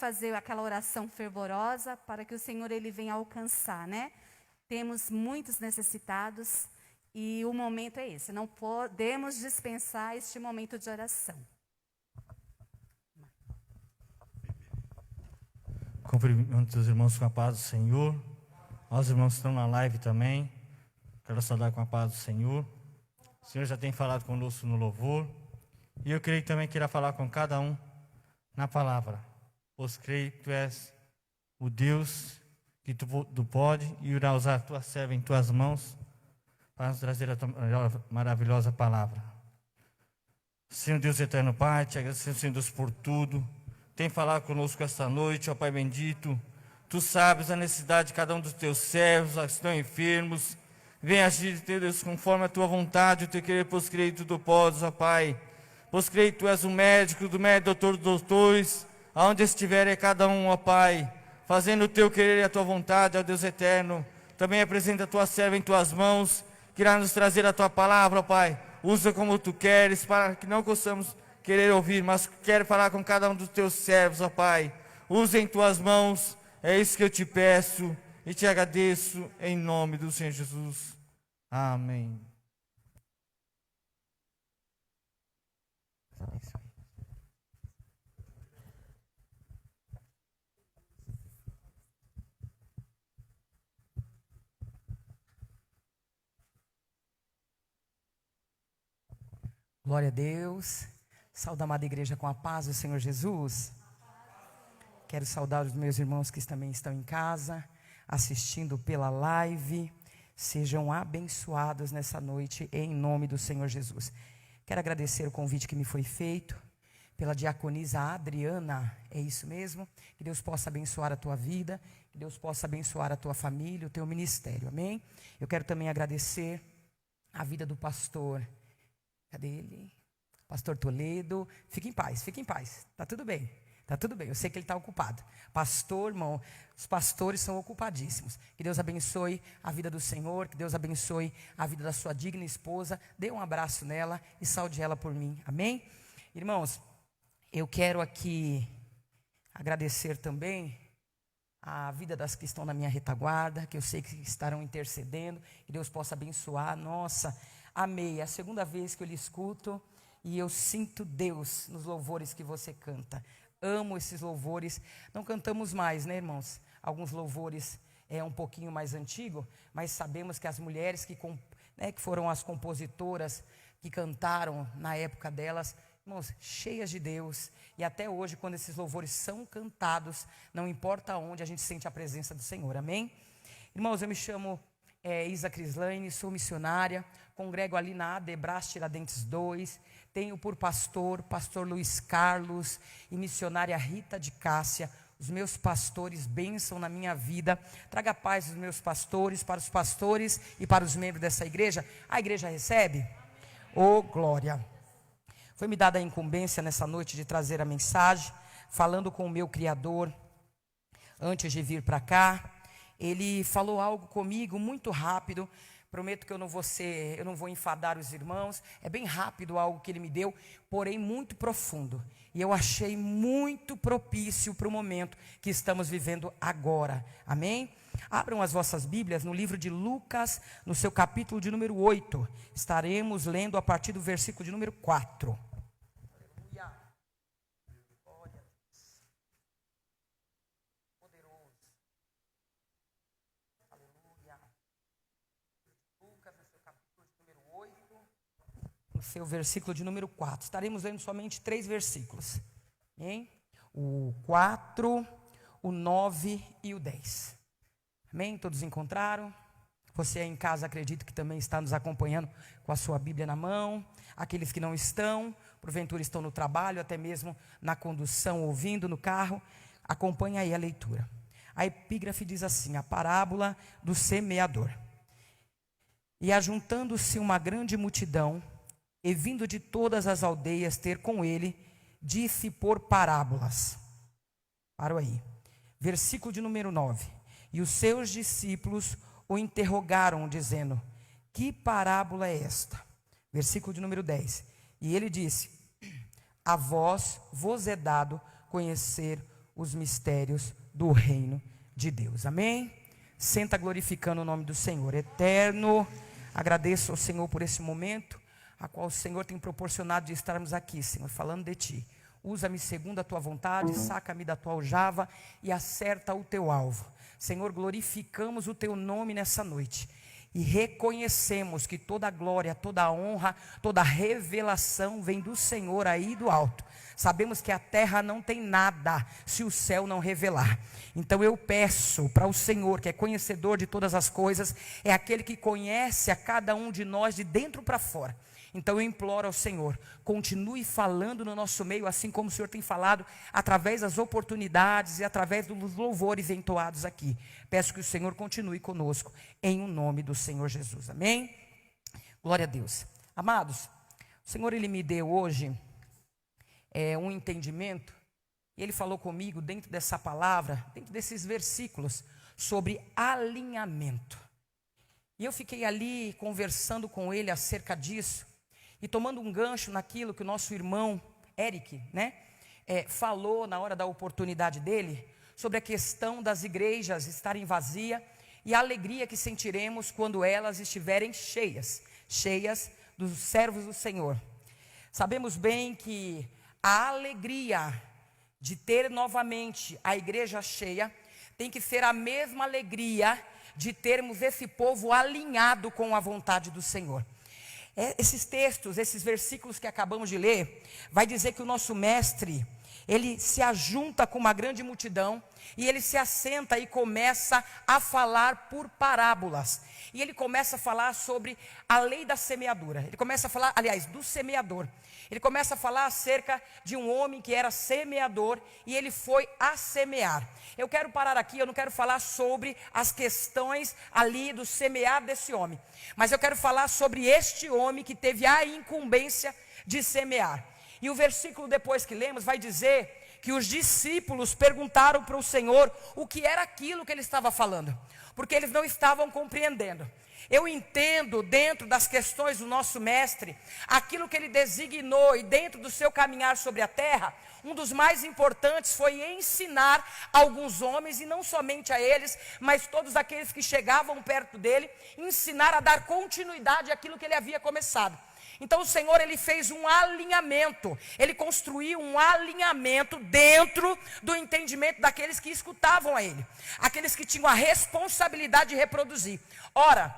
fazer aquela oração fervorosa para que o Senhor ele venha alcançar, né? Temos muitos necessitados e o momento é esse. Não podemos dispensar este momento de oração. Cumprimento os irmãos com a paz do Senhor. Aos irmãos que estão na live também, quero saudar com a paz do Senhor. O Senhor já tem falado conosco no louvor, e eu creio que também queira falar com cada um na palavra, pois creio que Tu és o Deus que Tu pode e irá usar a Tua serva em Tuas mãos para nos trazer a Tua maravilhosa palavra. Senhor Deus eterno Pai, te agradecemos, Senhor Deus, por tudo. Tem falado conosco esta noite, ó Pai bendito. Tu sabes a necessidade de cada um dos Teus servos, os que estão enfermos. Vem agir, Deus, conforme a Tua vontade, o Teu querer, pois creio que Tu podes, ó Pai. Pois creio que Tu és o médico do médico, doutor dos doutores, aonde estiver é cada um, ó Pai, fazendo o Teu querer e a Tua vontade, ó Deus eterno. Também apresenta a Tua serva em Tuas mãos, que irá nos trazer a Tua palavra, ó Pai. Usa como Tu queres, para que não possamos querer ouvir, mas quero falar com cada um dos Teus servos, ó Pai. Usa em Tuas mãos, é isso que eu Te peço e Te agradeço em nome do Senhor Jesus. Amém. Glória a Deus. Saúde a amada igreja com a paz do Senhor Jesus. Quero saudar os meus irmãos que também estão em casa, assistindo pela live. Sejam abençoados nessa noite, em nome do Senhor Jesus. Quero agradecer o convite que me foi feito pela diaconisa Adriana, é isso mesmo? Que Deus possa abençoar a tua vida, que Deus possa abençoar a tua família, o teu ministério, amém? Eu quero também agradecer a vida do pastor, cadê ele? Pastor Toledo. Fique em paz, está tudo bem. Está tudo bem, eu sei que ele está ocupado. Pastor, irmão, os pastores são ocupadíssimos. Que Deus abençoe a vida do Senhor, que Deus abençoe a vida da sua digna esposa. Dê um abraço nela e saúde ela por mim, amém? Irmãos, eu quero aqui agradecer também a vida das que estão na minha retaguarda, que eu sei que estarão intercedendo, que Deus possa abençoar. Nossa, amei, é a segunda vez que eu lhe escuto e eu sinto Deus nos louvores que você canta. Amo esses louvores. Não cantamos mais, né, irmãos? Alguns louvores é um pouquinho mais antigo, mas sabemos que as mulheres que foram as compositoras que cantaram na época delas, irmãos, cheias de Deus. E até hoje, quando esses louvores são cantados, não importa onde, a gente sente a presença do Senhor, amém? Irmãos, eu me chamo Isa Crislaine, sou missionária, congrego ali na Adebras Tiradentes 2, tenho por pastor Luiz Carlos e missionária Rita de Cássia. Os meus pastores, bênção na minha vida. Traga paz dos meus pastores, para os pastores e para os membros dessa igreja. A igreja recebe? Oh, glória! Foi-me dada a incumbência nessa noite de trazer a mensagem, falando com o meu Criador, antes de vir para cá. Ele falou algo comigo muito rápido. Prometo que eu não vou enfadar os irmãos. É bem rápido algo que ele me deu, porém muito profundo. E eu achei muito propício para o momento que estamos vivendo agora. Amém? Abram as vossas Bíblias no livro de Lucas, no seu capítulo de número 8. Estaremos lendo a partir do versículo de número 4. Seu versículo de número 4. Estaremos lendo somente 3 versículos. Amém? O 4, o 9 e o 10. Amém? Todos encontraram? Você aí em casa, acredito que também está nos acompanhando com a sua Bíblia na mão. Aqueles que não estão, porventura estão no trabalho, até mesmo na condução, ouvindo no carro, acompanhe aí a leitura. A epígrafe diz assim: a parábola do semeador. E ajuntando-se uma grande multidão, e vindo de todas as aldeias ter com ele, disse por parábolas. Paro aí. Versículo de número 9. E os seus discípulos o interrogaram, dizendo: que parábola é esta? Versículo de número 10. E ele disse: a vós vos é dado conhecer os mistérios do reino de Deus. Amém? Senta glorificando o nome do Senhor. Eterno, agradeço ao Senhor por esse momento, a qual o Senhor tem proporcionado de estarmos aqui, Senhor, falando de Ti. Usa-me segundo a Tua vontade, saca-me da Tua aljava e acerta o Teu alvo. Senhor, glorificamos o Teu nome nessa noite. E reconhecemos que toda a glória, toda a honra, toda a revelação vem do Senhor aí do alto. Sabemos que a terra não tem nada se o céu não revelar. Então eu peço para o Senhor, que é conhecedor de todas as coisas, é aquele que conhece a cada um de nós de dentro para fora. Então eu imploro ao Senhor, continue falando no nosso meio, assim como o Senhor tem falado, através das oportunidades e através dos louvores entoados aqui. Peço que o Senhor continue conosco, em o nome do Senhor Jesus. Amém? Glória a Deus. Amados, o Senhor, Ele me deu hoje um entendimento, e Ele falou comigo dentro dessa palavra, dentro desses versículos, sobre alinhamento. E eu fiquei ali conversando com Ele acerca disso, e tomando um gancho naquilo que o nosso irmão Eric, falou na hora da oportunidade dele, sobre a questão das igrejas estarem vazias e a alegria que sentiremos quando elas estiverem cheias dos servos do Senhor. Sabemos bem que a alegria de ter novamente a igreja cheia tem que ser a mesma alegria de termos esse povo alinhado com a vontade do Senhor. Esses textos, esses versículos que acabamos de ler, vai dizer que o nosso mestre, ele se ajunta com uma grande multidão, e ele se assenta e começa a falar por parábolas, e ele começa a falar sobre a lei da semeadura, ele começa a falar, aliás, do semeador, ele começa a falar acerca de um homem que era semeador, e ele foi a semear. Eu quero parar aqui, eu não quero falar sobre as questões ali do semear desse homem, mas eu quero falar sobre este homem que teve a incumbência de semear. E o versículo depois que lemos vai dizer que os discípulos perguntaram para o Senhor o que era aquilo que ele estava falando, porque eles não estavam compreendendo. Eu entendo dentro das questões do nosso mestre, aquilo que ele designou, e dentro do seu caminhar sobre a terra, um dos mais importantes foi ensinar alguns homens, e não somente a eles, mas todos aqueles que chegavam perto dele, ensinar a dar continuidade àquilo que ele havia começado. Então o Senhor, ele fez um alinhamento, ele construiu um alinhamento dentro do entendimento daqueles que escutavam a ele, aqueles que tinham a responsabilidade de reproduzir. Ora,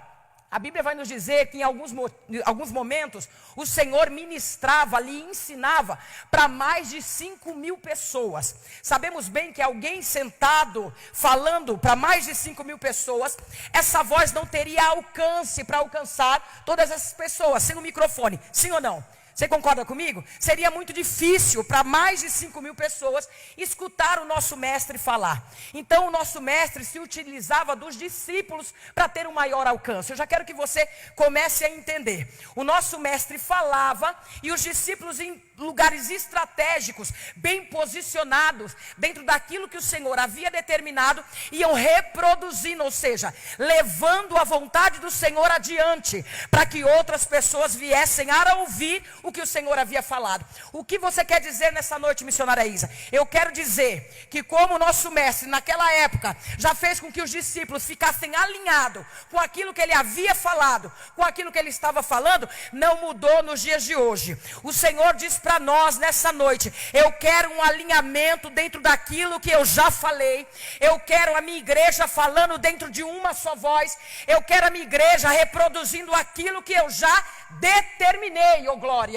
a Bíblia vai nos dizer que em alguns momentos o Senhor ministrava ali, ensinava para mais de 5.000 pessoas. Sabemos bem que alguém sentado falando para mais de 5.000 pessoas, essa voz não teria alcance para alcançar todas essas pessoas, sem o microfone, sim ou não? Você concorda comigo? Seria muito difícil para mais de 5.000 pessoas escutar o nosso mestre falar. Então o nosso mestre se utilizava dos discípulos para ter um maior alcance. Eu já quero que você comece a entender. O nosso mestre falava, e os discípulos em lugares estratégicos, bem posicionados, dentro daquilo que o Senhor havia determinado, iam reproduzindo, ou seja, levando a vontade do Senhor adiante, para que outras pessoas viessem a ouvir o que o Senhor havia falado. O que você quer dizer nessa noite, missionária Isa? Eu quero dizer que como o nosso mestre naquela época já fez com que os discípulos ficassem alinhados com aquilo que ele havia falado, com aquilo que ele estava falando, não mudou nos dias de hoje. O Senhor diz para nós nessa noite: eu quero um alinhamento dentro daquilo que eu já falei, eu quero a minha igreja falando dentro de uma só voz, eu quero a minha igreja reproduzindo aquilo que eu já determinei, oh glória.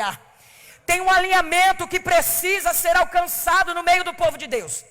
Tem um alinhamento que precisa ser alcançado no meio do povo de Deus.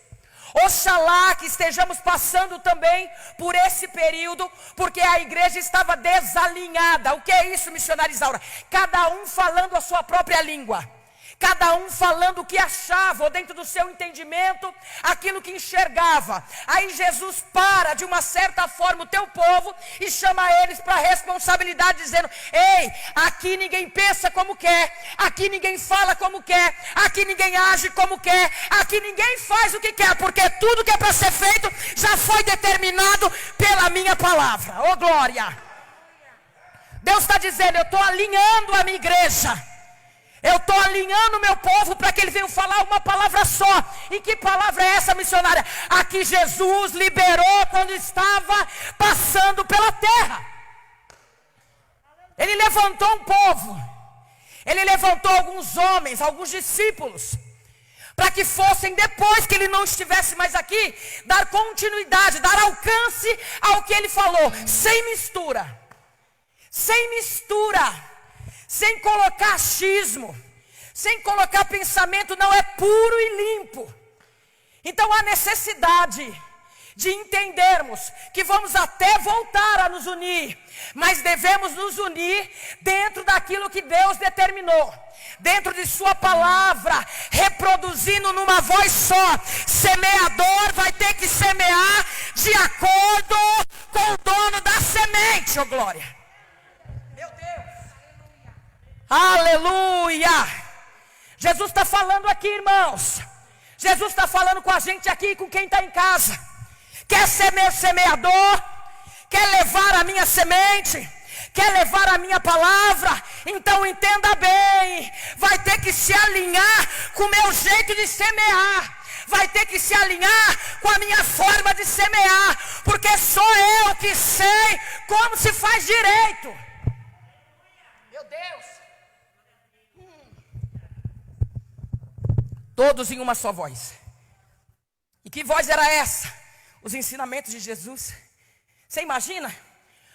Oxalá que estejamos passando também por esse período, porque a igreja estava desalinhada. O que é isso, missionária Isaura? Cada um falando a sua própria língua, cada um falando o que achava, ou dentro do seu entendimento, aquilo que enxergava. Aí Jesus para de uma certa forma o teu povo e chama eles para a responsabilidade, dizendo: ei, aqui ninguém pensa como quer, aqui ninguém fala como quer, aqui ninguém age como quer, aqui ninguém faz o que quer, porque tudo que é para ser feito já foi determinado pela minha palavra. Oh glória! Deus está dizendo: eu estou alinhando a minha igreja, Eu estou alinhando o meu povo para que ele venha falar uma palavra só. E que palavra é essa, missionária? A que Jesus liberou quando estava passando pela terra. Ele levantou um povo. Ele levantou alguns homens, alguns discípulos, para que fossem, depois que ele não estivesse mais aqui, dar continuidade, dar alcance ao que ele falou, sem mistura, sem colocar achismo, sem colocar pensamento, não, é puro e limpo. Então há necessidade de entendermos que vamos até voltar a nos unir, mas devemos nos unir dentro daquilo que Deus determinou, dentro de sua palavra, reproduzindo numa voz só. Semeador vai ter que semear de acordo com o dono da semente, oh glória. Meu Deus, aleluia. Jesus está falando aqui, irmãos. Jesus está falando com a gente aqui e com quem está em casa. Quer ser meu semeador? Quer levar a minha semente? Quer levar a minha palavra? Então entenda bem, vai ter que se alinhar com o meu jeito de semear, vai ter que se alinhar com a minha forma de semear, porque sou eu que sei como se faz direito. Meu Deus. Todos em uma só voz. E que voz era essa? Os ensinamentos de Jesus. Você imagina?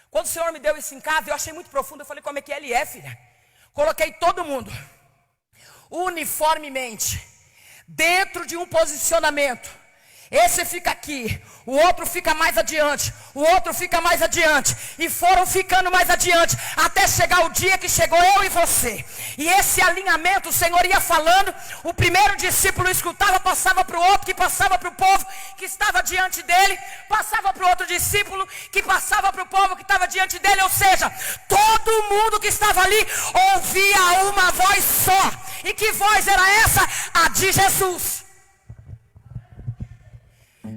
Quando o Senhor me deu isso em casa, eu achei muito profundo. Eu falei, como é que ele é, filha? Coloquei todo mundo uniformemente dentro de um posicionamento. Esse fica aqui, o outro fica mais adiante, o outro fica mais adiante, e foram ficando mais adiante, até chegar o dia que chegou eu e você. E esse alinhamento o Senhor ia falando, o primeiro discípulo escutava, passava para o outro, que passava para o povo que estava diante dele, passava para o outro discípulo, que passava para o povo que estava diante dele, ou seja, todo mundo que estava ali ouvia uma voz só. E que voz era essa? A de Jesus.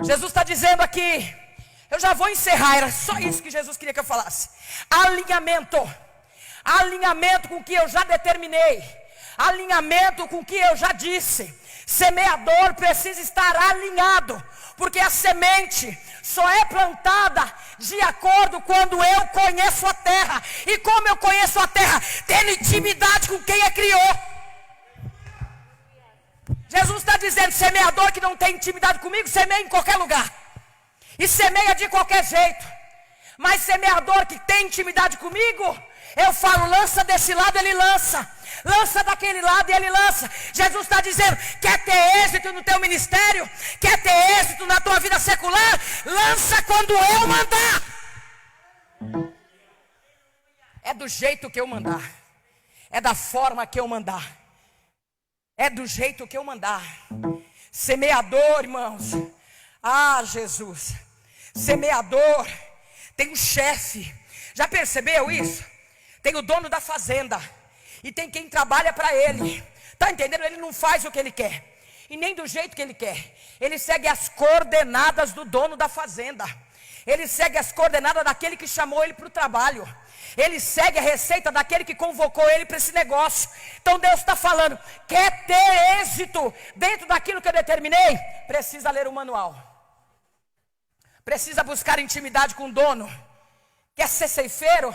Jesus está dizendo aqui, eu já vou encerrar, era só isso que Jesus queria que eu falasse. Alinhamento com o que eu já determinei, alinhamento com o que eu já disse. Semeador precisa estar alinhado, porque a semente só é plantada de acordo quando eu conheço a terra. E como eu conheço a terra? Tendo intimidade com quem a criou. Jesus está dizendo, semeador que não tem intimidade comigo, semeia em qualquer lugar. E semeia de qualquer jeito. Mas semeador que tem intimidade comigo, eu falo, lança desse lado, ele lança. Lança daquele lado e ele lança. Jesus está dizendo, quer ter êxito no teu ministério? Quer ter êxito na tua vida secular? Lança quando eu mandar. É do jeito que eu mandar. É da forma que eu mandar. É do jeito que eu mandar. Semeador, irmãos. Ah, Jesus. Semeador tem um chefe. Já percebeu isso? Tem o dono da fazenda. E tem quem trabalha para ele. Está entendendo? Ele não faz o que ele quer. E nem do jeito que ele quer. Ele segue as coordenadas do dono da fazenda. Ele segue as coordenadas daquele que chamou ele para o trabalho. Ele segue a receita daquele que convocou ele para esse negócio. Então Deus está falando, quer ter êxito dentro daquilo que eu determinei? Precisa ler o manual. Precisa buscar intimidade com o dono. Quer ser ceifeiro?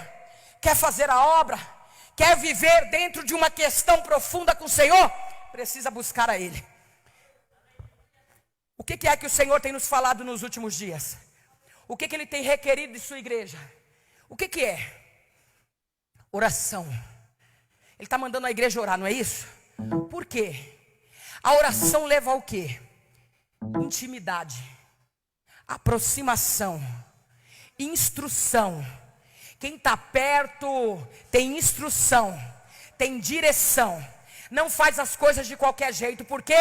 Quer fazer a obra? Quer viver dentro de uma questão profunda com o Senhor? Precisa buscar a Ele. O que é que o Senhor tem nos falado nos últimos dias? O que Ele tem requerido de sua igreja? O que é? Oração. Ele está mandando a igreja orar, não é isso? Por quê? A oração leva ao quê? Intimidade, aproximação, instrução. Quem está perto tem instrução, tem direção. Não faz as coisas de qualquer jeito, porque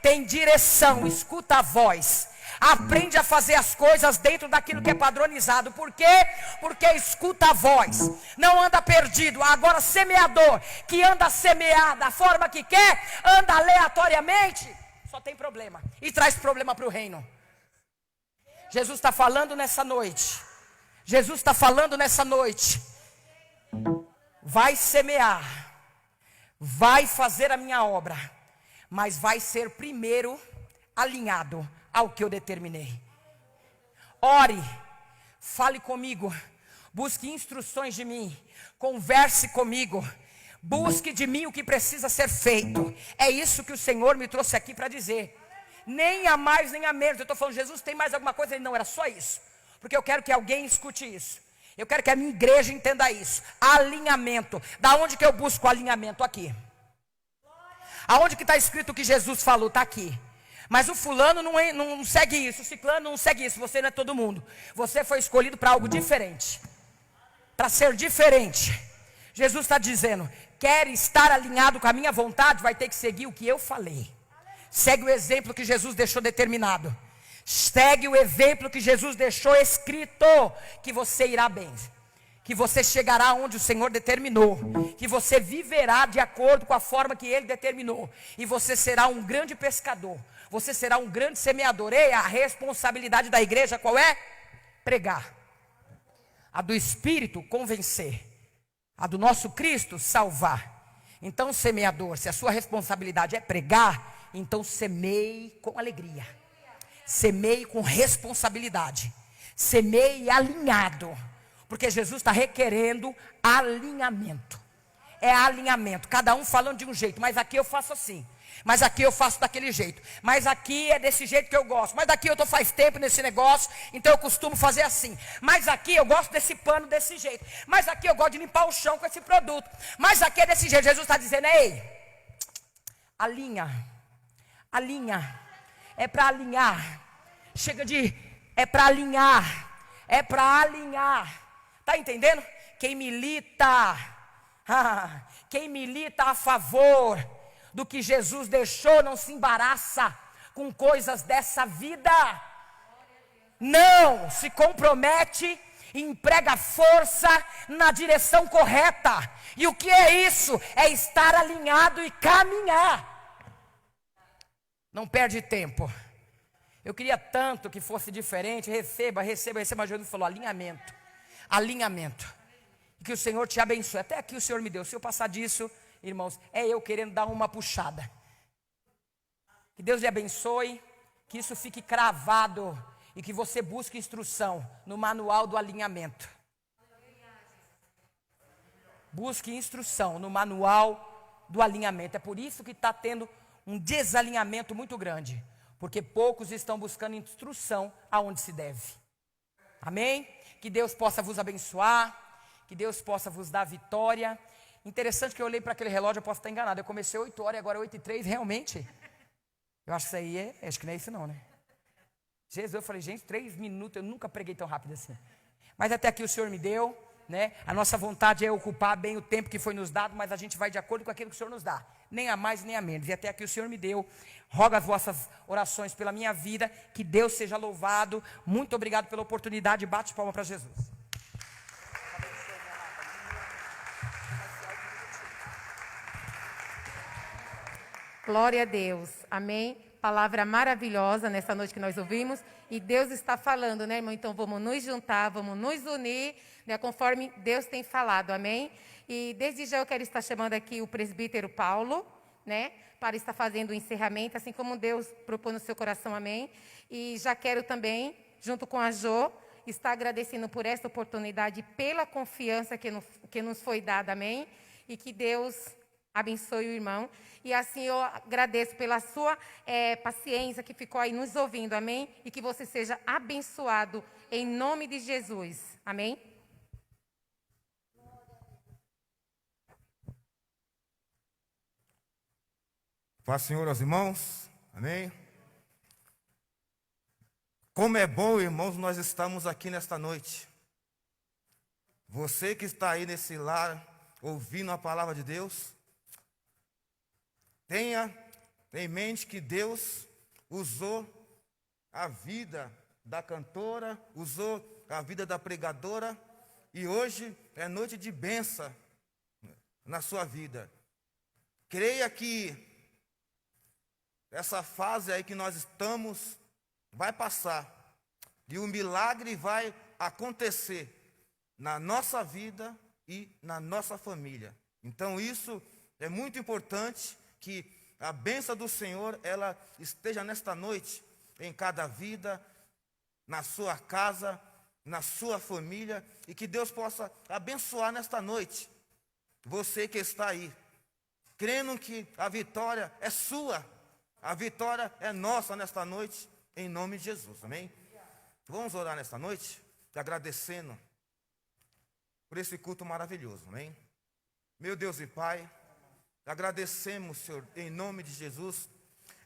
tem direção, escuta a voz. Aprende a fazer as coisas dentro daquilo que é padronizado. Por quê? Porque escuta a voz. Não anda perdido. Agora semeador que anda a semear da forma que quer, anda aleatoriamente, só tem problema. E traz problema para o reino. Jesus está falando nessa noite. Jesus está falando nessa noite. Vai semear. vai fazer a minha obra, mas vai ser primeiro alinhado ao que eu determinei. Ore, fale comigo, busque instruções de mim, converse comigo, busque de mim o que precisa ser feito. É isso que o Senhor me trouxe aqui para dizer. Nem a mais nem a menos. Eu estou falando, Jesus, tem mais alguma coisa? Ele, não, era só isso, porque eu quero que alguém escute isso. Eu quero que a minha igreja entenda isso. Alinhamento. Da onde que eu busco alinhamento? Aqui. Aonde que está escrito o que Jesus falou? Está aqui. Mas o fulano não segue isso, o ciclano não segue isso. Você não é todo mundo. Você foi escolhido para algo diferente, para ser diferente. Jesus está dizendo, quer estar alinhado com a minha vontade, vai ter que seguir o que eu falei. Segue o exemplo que Jesus deixou determinado. Segue o exemplo que Jesus deixou escrito, que você irá bem, que você chegará onde o Senhor determinou, que você viverá de acordo com a forma que Ele determinou, e você será um grande pescador, você será um grande semeador. E a responsabilidade da igreja qual é? Pregar. A do Espírito, convencer. A do nosso Cristo, salvar. Então, semeador, se a sua responsabilidade é pregar, então semeie com alegria, semeie com responsabilidade, semeie alinhado, porque Jesus está requerendo alinhamento. É alinhamento, cada um falando de um jeito, mas aqui eu faço assim, mas aqui eu faço daquele jeito, mas aqui é desse jeito que eu gosto, mas daqui eu estou faz tempo nesse negócio, então eu costumo fazer assim, mas aqui eu gosto desse pano desse jeito, mas aqui eu gosto de limpar o chão com esse produto, mas aqui é desse jeito. Jesus está dizendo, ei, alinha, é para alinhar, chega de, é para alinhar, está entendendo? Quem milita a favor do que Jesus deixou, não se embaraça com coisas dessa vida, não, se compromete, emprega força na direção correta. E o que é isso? É estar alinhado e caminhar. Não perde tempo. Eu queria tanto que fosse diferente. Receba, mas Jesus falou, alinhamento. E que o Senhor te abençoe. Até aqui o Senhor me deu. Se eu passar disso, irmãos, é eu querendo dar uma puxada. Que Deus lhe abençoe, que isso fique cravado e que você busque instrução no manual do alinhamento. Busque instrução no manual do alinhamento. É por isso que está tendo um desalinhamento muito grande, porque poucos estão buscando instrução aonde se deve. Amém? Que Deus possa vos abençoar, que Deus possa vos dar vitória. Interessante que eu olhei para aquele relógio, eu posso estar enganado, eu comecei 8 horas e agora é 8h03, realmente? Eu acho que isso aí acho que não é isso não, né? Jesus, eu falei, gente, 3 minutos, eu nunca preguei tão rápido assim. Mas até aqui o Senhor me deu, né? A nossa vontade é ocupar bem o tempo que foi nos dado, mas a gente vai de acordo com aquilo que o Senhor nos dá. Nem a mais, nem a menos. E até aqui o Senhor me deu. Rogo as vossas orações pela minha vida. Que Deus seja louvado. Muito obrigado pela oportunidade. Bate palma para Jesus. Glória a Deus. Amém. Palavra maravilhosa nessa noite que nós ouvimos. E Deus está falando, né, irmão? Então vamos nos juntar, vamos nos unir, né, conforme Deus tem falado. Amém? E desde já eu quero estar chamando aqui o presbítero Paulo, né, para estar fazendo o encerramento, assim como Deus propôs no seu coração, amém? E já quero também, junto com a Jô, estar agradecendo por esta oportunidade, pela confiança que nos foi dada, amém? E que Deus abençoe o irmão. E assim eu agradeço pela sua paciência que ficou aí nos ouvindo, amém? E que você seja abençoado em nome de Jesus, amém? Paz, Senhor, aos irmãos, amém? Como é bom, irmãos, nós estamos aqui nesta noite. Você que está aí nesse lar, ouvindo a palavra de Deus, tenha em mente que Deus usou a vida da cantora, usou a vida da pregadora, e hoje é noite de bênção na sua vida. Creia que essa fase aí que nós estamos vai passar, e o milagre vai acontecer na nossa vida e na nossa família. Então isso É muito importante que a bênção do Senhor, ela esteja nesta noite em cada vida, na sua casa, na sua família, e que Deus possa abençoar nesta noite você que está aí, crendo que a vitória é sua, a vitória é nossa nesta noite, em nome de Jesus, amém? Vamos orar nesta noite, agradecendo por esse culto maravilhoso, amém? Meu Deus e Pai, agradecemos, Senhor, em nome de Jesus,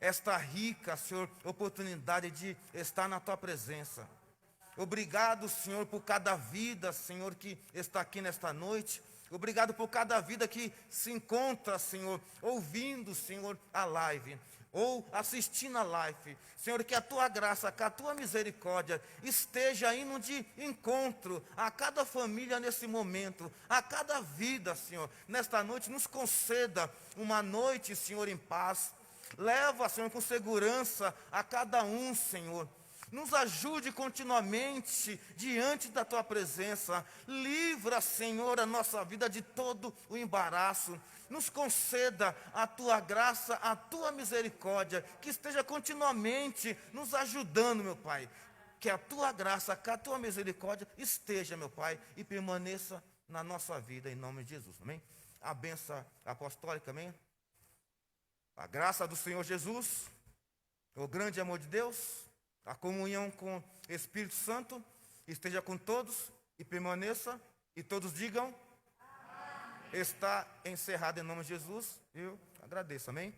esta rica, Senhor, oportunidade de estar na Tua presença. Obrigado, Senhor, por cada vida, Senhor, que está aqui nesta noite. Obrigado por cada vida que se encontra, Senhor, ouvindo, Senhor, a live, ou assistindo a live. Senhor, que a Tua graça, que a Tua misericórdia esteja indo de encontro a cada família nesse momento, a cada vida, Senhor. Nesta noite, nos conceda uma noite, Senhor, em paz. Leva, Senhor, com segurança a cada um, Senhor. Nos ajude continuamente diante da Tua presença. Livra, Senhor, a nossa vida de todo o embaraço. Nos conceda a Tua graça, a Tua misericórdia, que esteja continuamente nos ajudando, meu Pai. Que a Tua graça, que a Tua misericórdia esteja, meu Pai, e permaneça na nossa vida, em nome de Jesus, amém? A bênção apostólica, amém? A graça do Senhor Jesus, o grande amor de Deus, a comunhão com o Espírito Santo esteja com todos e permaneça, e todos digam, amém. Está encerrado em nome de Jesus. Eu agradeço, amém?